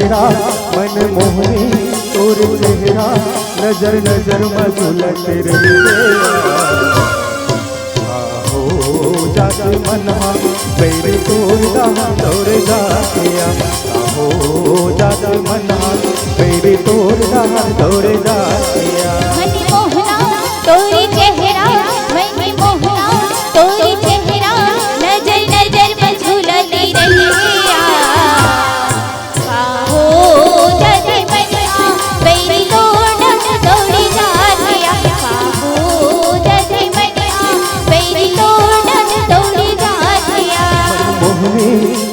चेहरा मन मोहनी तोर चेहरा नजर नजर में झूलत रही हो जाते मनहा पैर तोर दौड़ जातिया हो जाते मनहा पैर तोर दौड़ जातिया मन मोहना तोरी चेहरा मन मोहना तोरी चेहरा नजर नजर में झूलती रहिया हो जाते मनहा पैर तोड़ दौड़ी जातिया हो जाते मनहा पैर तोड़ दौड़ी जातिया मोहनी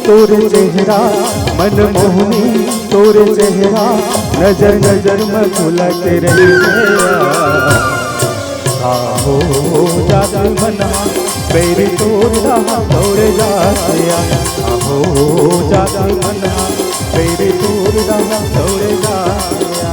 तोर चेहरा मन मोहनी तोर चेहरा नजर नजर में झूलत रही हो जाते मना पैर तोर दौड़ जातिया हो जाते मना पैर तोर दौड़ जातिया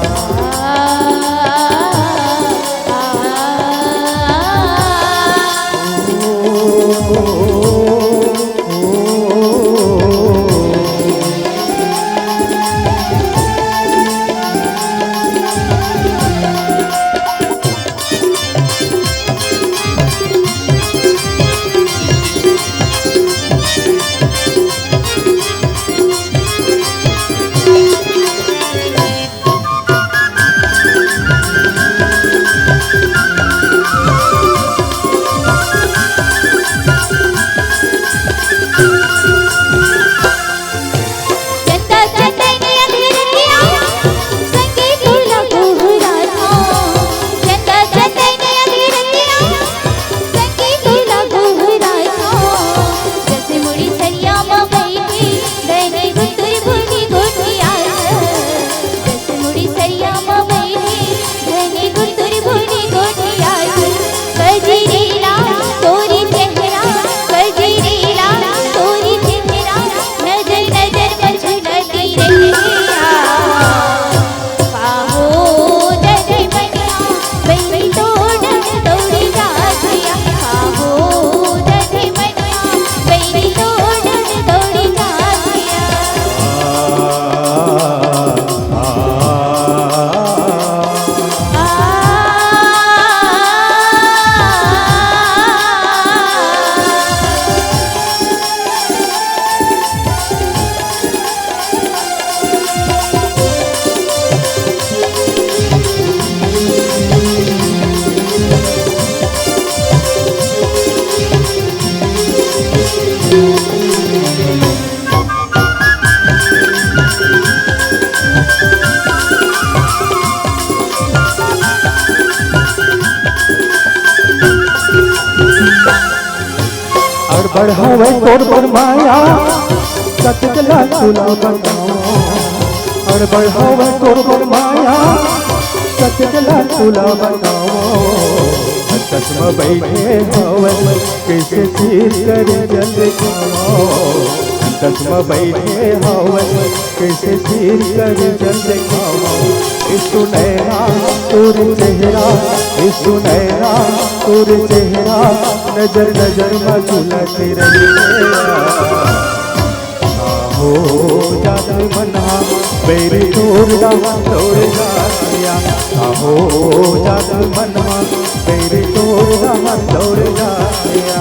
बढ़ावे तोर पर माया कतला तुला बताओ और बढ़ावे तोर पर माया कतला तुला बताओ चश्मा बैठे हवे कैसे चीर कर जल खाओ चश्मा बैठे हवे कैसे चीर कर जल खाओ सुनैना तोर चेहरा सुनैना तोर चेहरा नजर नजर में झूलत रही हो जाते मना पैर तोर दौड़ जातिया हो जाते मना पैर तोर दौड़ जातिया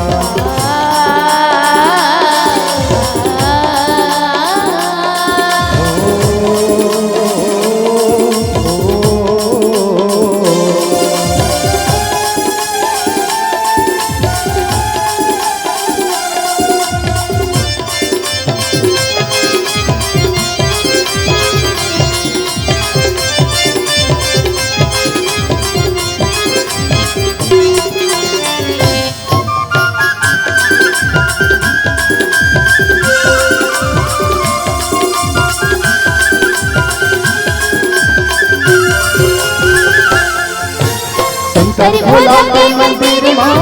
शंकर भोला के मंदिर में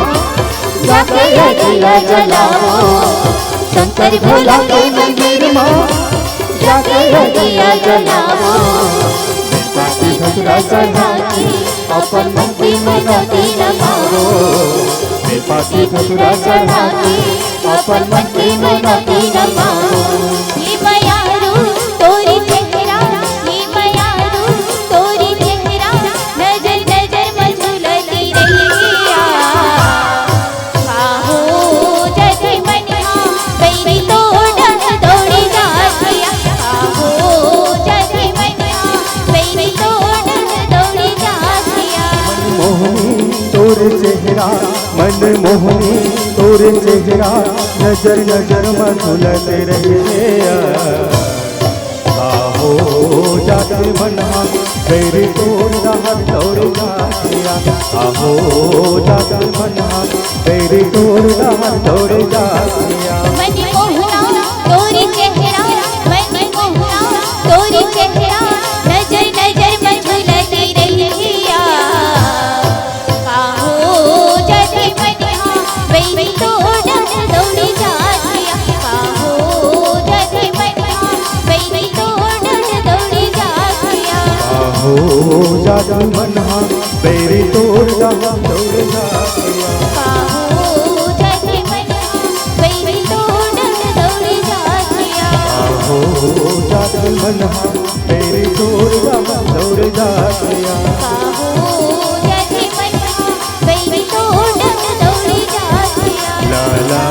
जाके दिया जलाओ शंकर भोला के मंदिर में जाके दिया जलाओ पाती भद्रा चढ़ा के अपन मन की मनोती रमाओ पाती भद्रा चढ़ा के अपन मन की मनोती रमाओ ये मयारू तोरी चेहरा मन मोहनी तोरे चेहरा नजर नजर में झूलते रहे हो जाते मना तेरे तोड़ रहा तोड़ जातिया हो जाते मना तेरे तोड़ रहा तोड़ जातिया मन मोहना तोरी चेहरा मन मोहना तोरी चेहरा नजर नजर में झूलती रहिया काहो जाते मनिहा वही तोड़ दौड़ी जातिया काहो जाते मनिहा वही तोड़ दौड़ी जातिया हो जाते मना तेरे तोड़ रहा तोड़ जातिया काहो जाते मनिहा वही तोड़ दौड़ी जातिया हो जाते मना तेरे तोड़ रहा तोड़ जातिया काहो जाते मनिहा वही तोड़ दौड़ी जातिया ला ला